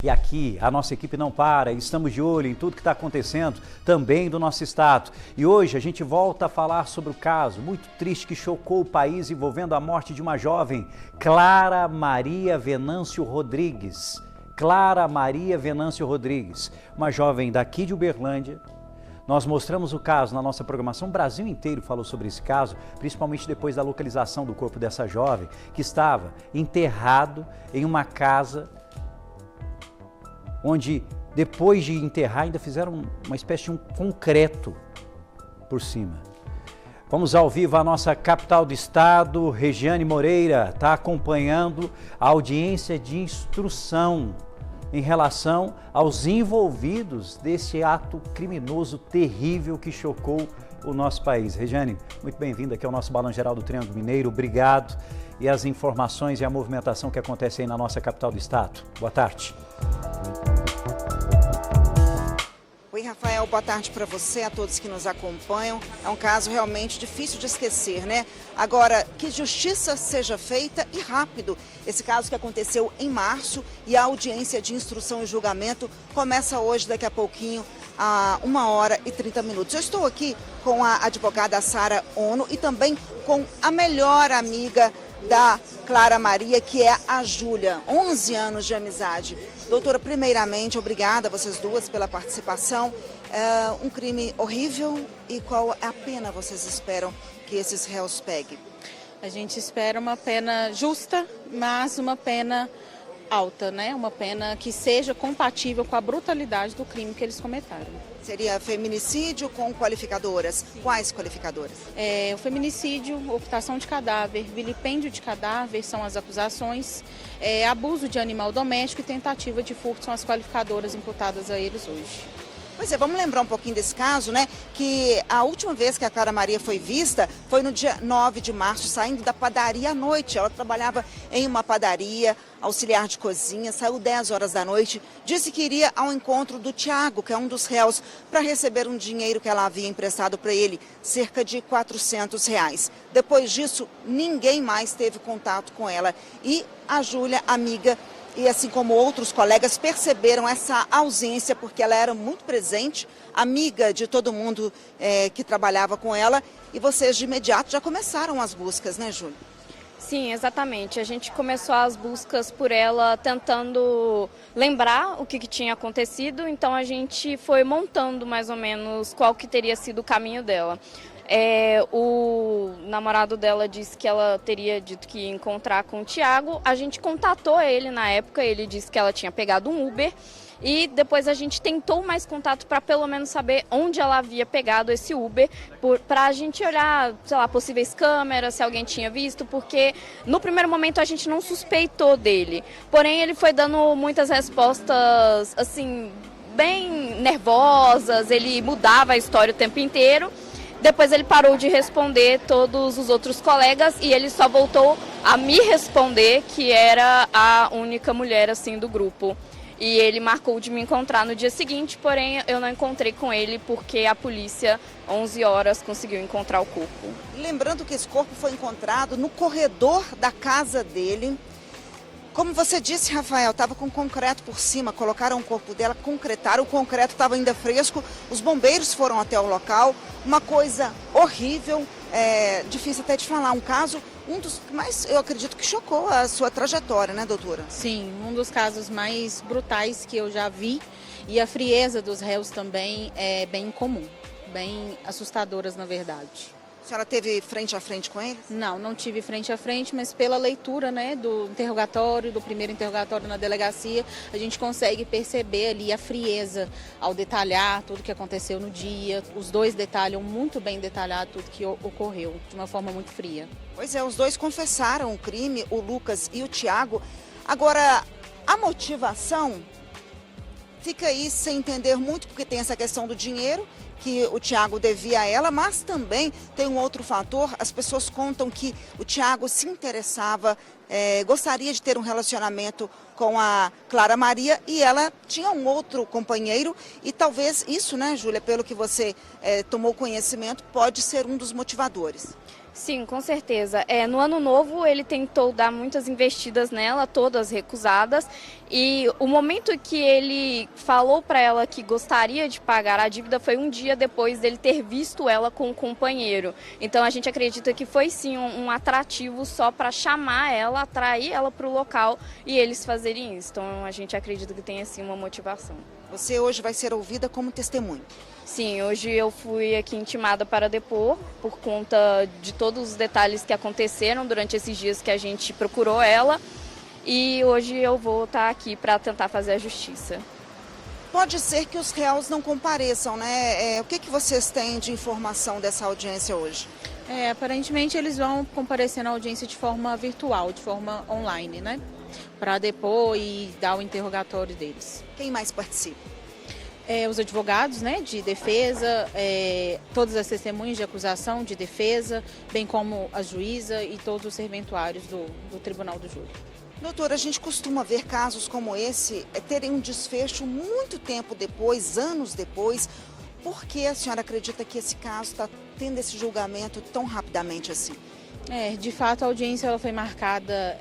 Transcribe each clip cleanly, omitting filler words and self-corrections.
E aqui a nossa equipe não para, estamos de olho em tudo que está acontecendo também do nosso estado. E hoje a gente volta a falar sobre o caso muito triste que chocou o país envolvendo a morte de uma jovem, Clara Maria Venâncio Rodrigues. Clara Maria Venâncio Rodrigues, uma jovem daqui de Uberlândia. Nós mostramos o caso na nossa programação, o Brasil inteiro falou sobre esse caso, principalmente depois da localização do corpo dessa jovem, que estava enterrado em uma casa onde, depois de enterrar, ainda fizeram uma espécie de um concreto por cima. Vamos ao vivo à nossa capital do estado. Regiane Moreira está acompanhando a audiência de instrução em relação aos envolvidos desse ato criminoso terrível que chocou o nosso país. Regiane, muito bem-vinda aqui ao nosso Balanço Geral do Triângulo Mineiro. Obrigado. E as informações e a movimentação que acontece aí na nossa capital do estado. Boa tarde. Oi, Rafael, boa tarde para você, a todos que nos acompanham. É um caso realmente difícil de esquecer, né? Agora, que justiça seja feita e rápido. Esse caso que aconteceu em março e a audiência de instrução e julgamento começa hoje, daqui a pouquinho, a 1h30. Eu estou aqui com a advogada Sara Ono e também com a melhor amiga da Clara Maria, que é a Júlia, 11 anos de amizade. Doutora, primeiramente, obrigada a vocês duas pela participação. É um crime horrível e qual é a pena vocês esperam que esses réus peguem? A gente espera uma pena justa, mas uma pena alta, né? Uma pena que seja compatível com a brutalidade do crime que eles cometaram. Seria feminicídio com qualificadoras? Quais qualificadoras? O feminicídio, ocultação de cadáver, vilipêndio de cadáver são as acusações, abuso de animal doméstico e tentativa de furto são as qualificadoras imputadas a eles hoje. Pois é, vamos lembrar um pouquinho desse caso, né? Que a última vez que a Clara Maria foi vista foi no dia 9 de março, saindo da padaria à noite. Ela trabalhava em uma padaria, auxiliar de cozinha, saiu 10 horas da noite, disse que iria ao encontro do Tiago, que é um dos réus, para receber um dinheiro que ela havia emprestado para ele, cerca de R$400. Depois disso, ninguém mais teve contato com ela. E a Júlia, amiga, e assim como outros colegas, perceberam essa ausência, porque ela era muito presente, amiga de todo mundo que trabalhava com ela, e vocês de imediato já começaram as buscas, né, Júlia? Sim, exatamente. A gente começou as buscas por ela tentando lembrar o que tinha acontecido, então a gente foi montando mais ou menos qual que teria sido o caminho dela. O namorado dela disse que ela teria dito que ia encontrar com o Tiago. A gente contatou ele na época, ele disse que ela tinha pegado um Uber. E depois a gente tentou mais contato para pelo menos saber onde ela havia pegado esse Uber, para a gente olhar, sei lá, possíveis câmeras, se alguém tinha visto, porque no primeiro momento a gente não suspeitou dele. Porém, ele foi dando muitas respostas, assim, bem nervosas, ele mudava a história o tempo inteiro. Depois ele parou de responder todos os outros colegas e ele só voltou a me responder, que era a única mulher assim do grupo. E ele marcou de me encontrar no dia seguinte, porém eu não encontrei com ele porque a polícia, 11 horas, conseguiu encontrar o corpo. Lembrando que esse corpo foi encontrado no corredor da casa dele. Como você disse, Rafael, estava com concreto por cima, colocaram o corpo dela, concretaram, o concreto estava ainda fresco, os bombeiros foram até o local, uma coisa horrível, difícil até de falar, um caso, um dos que mais, eu acredito que chocou a sua trajetória, né, doutora? Sim, um dos casos mais brutais que eu já vi, e a frieza dos réus também é bem comum, bem assustadoras na verdade. A senhora teve frente a frente com eles? Não tive frente a frente, mas pela leitura, né, do interrogatório, do primeiro interrogatório na delegacia, a gente consegue perceber ali a frieza ao detalhar tudo que aconteceu no dia. Os dois detalham muito bem detalhado tudo que ocorreu, de uma forma muito fria. Pois é, os dois confessaram o crime, o Lucas e o Tiago. Agora, a motivação fica aí sem entender muito, porque tem essa questão do dinheiro que o Tiago devia a ela, mas também tem um outro fator. As pessoas contam que o Tiago se interessava, gostaria de ter um relacionamento com a Clara Maria e ela tinha um outro companheiro e talvez isso, né, Júlia, pelo que você tomou conhecimento, pode ser um dos motivadores. Sim, com certeza. No ano novo ele tentou dar muitas investidas nela, todas recusadas, e o momento que ele falou para ela que gostaria de pagar a dívida foi um dia depois dele ter visto ela com o companheiro. Então a gente acredita que foi sim um atrativo só para chamar ela, atrair ela para o local e eles fazerem isso. Então a gente acredita que tem assim uma motivação. Você hoje vai ser ouvida como testemunha. Sim, hoje eu fui aqui intimada para depor por conta de todos os detalhes que aconteceram durante esses dias que a gente procurou ela e hoje eu vou estar aqui para tentar fazer a justiça. Pode ser que os réus não compareçam, né? O que vocês têm de informação dessa audiência hoje? Aparentemente eles vão comparecer na audiência de forma virtual, de forma online, né? Para depor e dar o interrogatório deles. Quem mais participa? Os advogados, né, de defesa, todas as testemunhas de acusação, de defesa, bem como a juíza e todos os serventuários do Tribunal do Júri. Doutora, a gente costuma ver casos como esse terem um desfecho muito tempo depois, anos depois. Por que a senhora acredita que esse caso está tendo esse julgamento tão rapidamente assim? De fato, a audiência ela foi marcada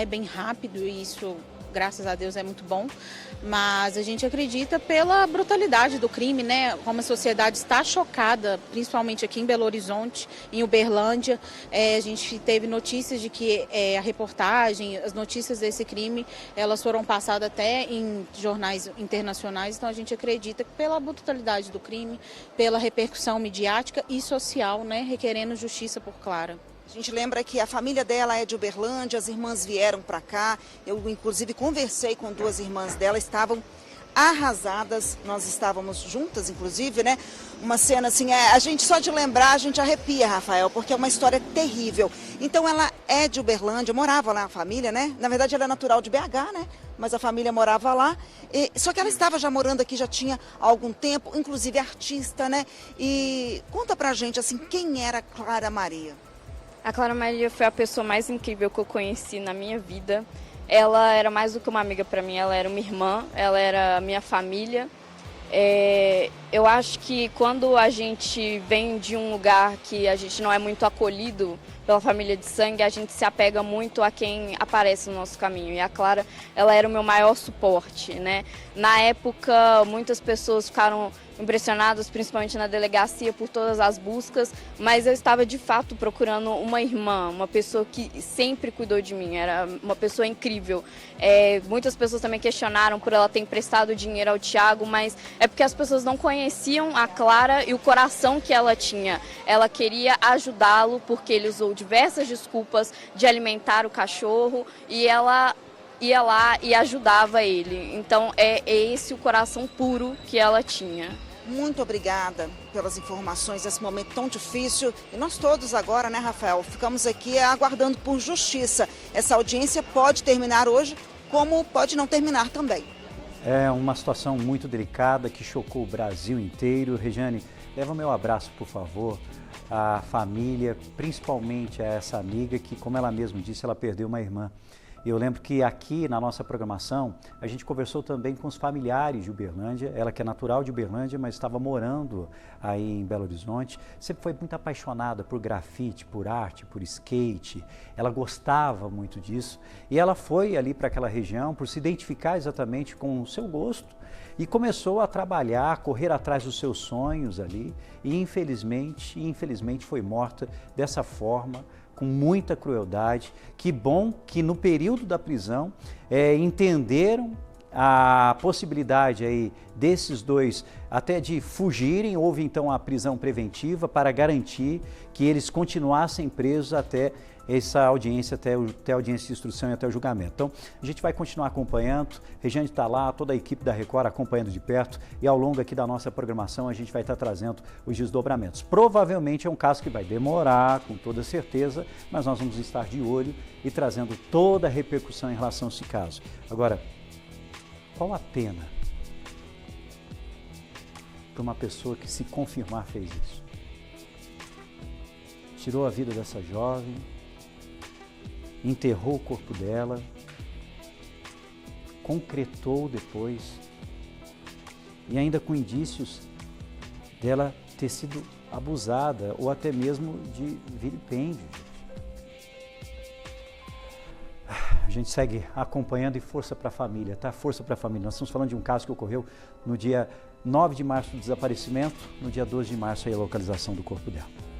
bem rápido e isso, graças a Deus, é muito bom. Mas a gente acredita pela brutalidade do crime, né? Como a sociedade está chocada, principalmente aqui em Belo Horizonte, em Uberlândia. A gente teve notícias de que a reportagem, as notícias desse crime, elas foram passadas até em jornais internacionais. Então a gente acredita que pela brutalidade do crime, pela repercussão midiática e social, né? Requerendo justiça por Clara. A gente lembra que a família dela é de Uberlândia, as irmãs vieram para cá. Eu, inclusive, conversei com duas irmãs dela, estavam arrasadas. Nós estávamos juntas, inclusive, né? Uma cena assim, a gente só de lembrar, a gente arrepia, Rafael, porque é uma história terrível. Então, ela é de Uberlândia, morava lá a família, né? Na verdade, ela é natural de BH, né? Mas a família morava lá. Só que ela estava já morando aqui, já tinha algum tempo, inclusive artista, né? E conta pra gente, assim, quem era Clara Maria? A Clara Maria foi a pessoa mais incrível que eu conheci na minha vida. Ela era mais do que uma amiga para mim, ela era uma irmã, ela era minha família. Eu acho que quando a gente vem de um lugar que a gente não é muito acolhido pela família de sangue, a gente se apega muito a quem aparece no nosso caminho. E a Clara, ela era o meu maior suporte, né? Na época, muitas pessoas ficaram impressionadas, principalmente na delegacia, por todas as buscas, mas eu estava de fato procurando uma irmã, uma pessoa que sempre cuidou de mim, era uma pessoa incrível. Muitas pessoas também questionaram por ela ter emprestado dinheiro ao Thiago, mas é porque as pessoas não conheciam a Clara e o coração que ela tinha. Ela queria ajudá-lo porque ele usou diversas desculpas de alimentar o cachorro e ela ia lá e ajudava ele. Então é esse o coração puro que ela tinha. Muito obrigada pelas informações nesse momento tão difícil. E nós todos agora, né, Rafael, ficamos aqui aguardando por justiça. Essa audiência pode terminar hoje, como pode não terminar também. É uma situação muito delicada que chocou o Brasil inteiro. Regiane, leva meu abraço, por favor, à família, principalmente a essa amiga que, como ela mesma disse, ela perdeu uma irmã. Eu lembro que aqui na nossa programação, a gente conversou também com os familiares de Uberlândia, ela que é natural de Uberlândia, mas estava morando aí em Belo Horizonte, sempre foi muito apaixonada por grafite, por arte, por skate, ela gostava muito disso e ela foi ali para aquela região por se identificar exatamente com o seu gosto e começou a trabalhar, a correr atrás dos seus sonhos ali e infelizmente foi morta dessa forma, com muita crueldade. Que bom que no período da prisão entenderam a possibilidade aí desses dois até de fugirem. Houve então a prisão preventiva para garantir que eles continuassem presos até essa audiência, até a audiência de instrução e até o julgamento. Então, a gente vai continuar acompanhando, Regiane está lá, toda a equipe da Record acompanhando de perto e ao longo aqui da nossa programação a gente vai estar trazendo os desdobramentos. Provavelmente é um caso que vai demorar, com toda certeza, mas nós vamos estar de olho e trazendo toda a repercussão em relação a esse caso. Agora, qual a pena para uma pessoa que, se confirmar, fez isso? Tirou a vida dessa jovem, enterrou o corpo dela, concretou depois e ainda com indícios dela ter sido abusada ou até mesmo de vilipêndio. A gente segue acompanhando e força para a família, tá? Força para a família. Nós estamos falando de um caso que ocorreu no dia 9 de março, o desaparecimento, no dia 12 de março, aí a localização do corpo dela.